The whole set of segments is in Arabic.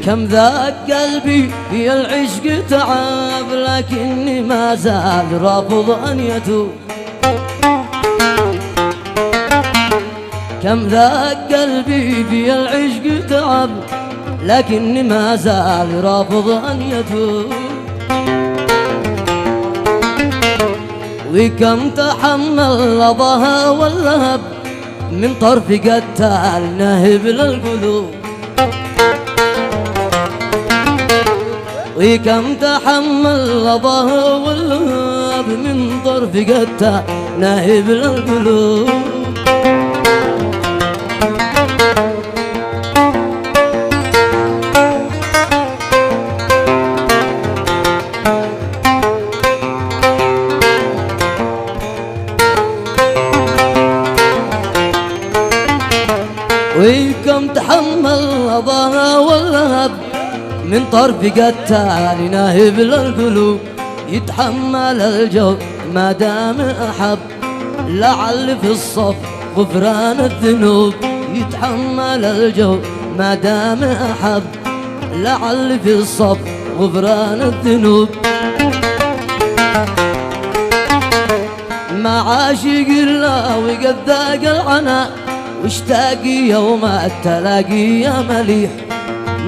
كم ذاق قلبي في العشق تعب، لكني ما زال رافض أن يتوب. كم ذاق قلبي في العشق تعب، لكني ما زال رافض أن يتوب. وكم تحمل لظاها واللهب من طرف قتال نهب للقلوب. وكم تحمل لظاها واللهب من طرف قتال نهب للقلوب. وكم تحمل لظاها واللهب من طرف قتال ناهب للقلوب. يتحمل الجو ما دام أحب، لعل في الصف غفران الذنوب. يتحمل الجو ما دام أحب، لعل في الصف غفران الذنوب. مع عاشق الله وقد ذاق العناء، واشتاق يوم التلاقي يا مليح.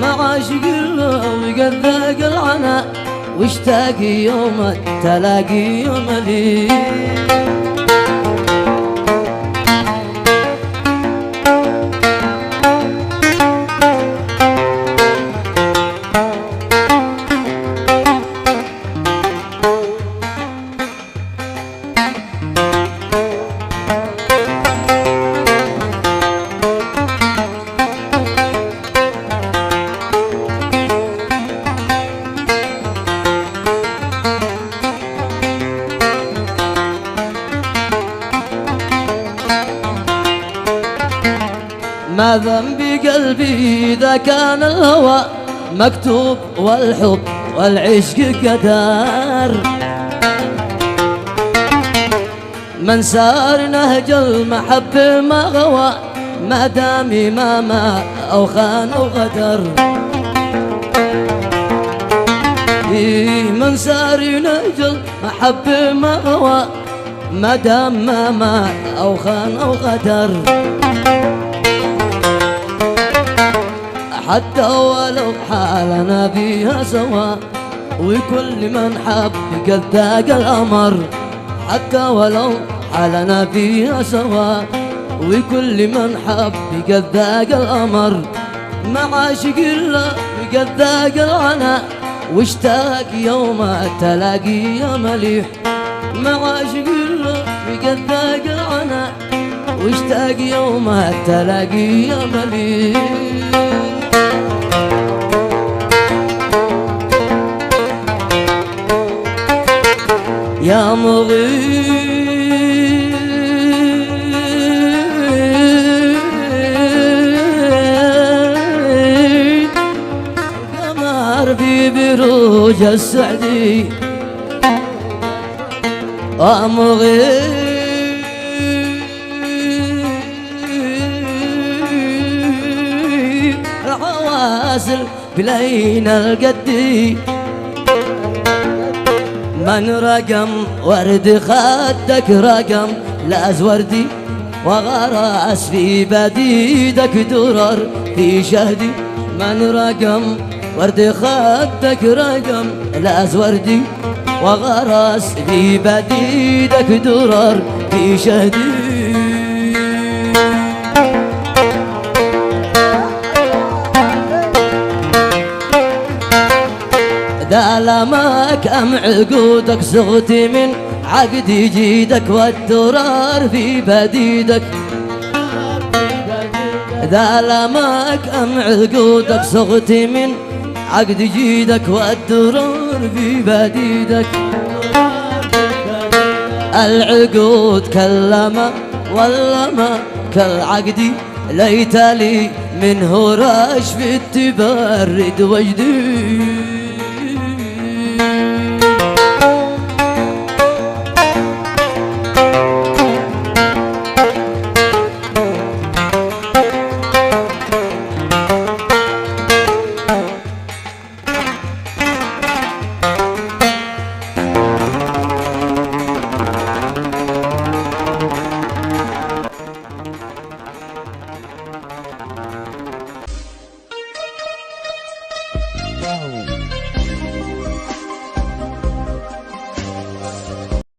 مع عاشق الله وقد ذاق العناء، واشتاق يوم التلاقي يا مليح. ما ذنب قلبي إذا كان الهوى مكتوب، والحب والعشق قدر. من سار نهج المحبة ما غوى، ما دام ما مات أو خان أو غدر. من سار نهج المحبة ما غوى، ما دام ما مات أو خان أو غدر. حتى ولو حالنا فيها سوا، وكل من حب قد ذاق الأمر. حتى ولو حالنا فيها سوا، وكل من حب قد ذاق الأمر. مع عاشق الله وقد ذاق العناء، واشتاق يوم التلاقي يا مليح. مع عاشق الله وقد ذاق العناء، واشتاق يوم التلاقي يا مليح. يا مغيب قمر في بروج السعدي. يا مغيب العواسل بلين القدي. من رقم ورد خدك رقم لاز وردي، وغرس في بديدك درر في شهدي. من رقم ورد خدك رقم لاز وردي، وغرس في بديدك درر في شهدي. دالمك أم عقودك صغت من عقد جيدك، والدرار في بديدك. دالمك أم عقودك صغت من عقد جيدك، والدرار في بديدك. العقود كلمة واللما كالعقد، ليت لي منه رشف تبرد وجدي.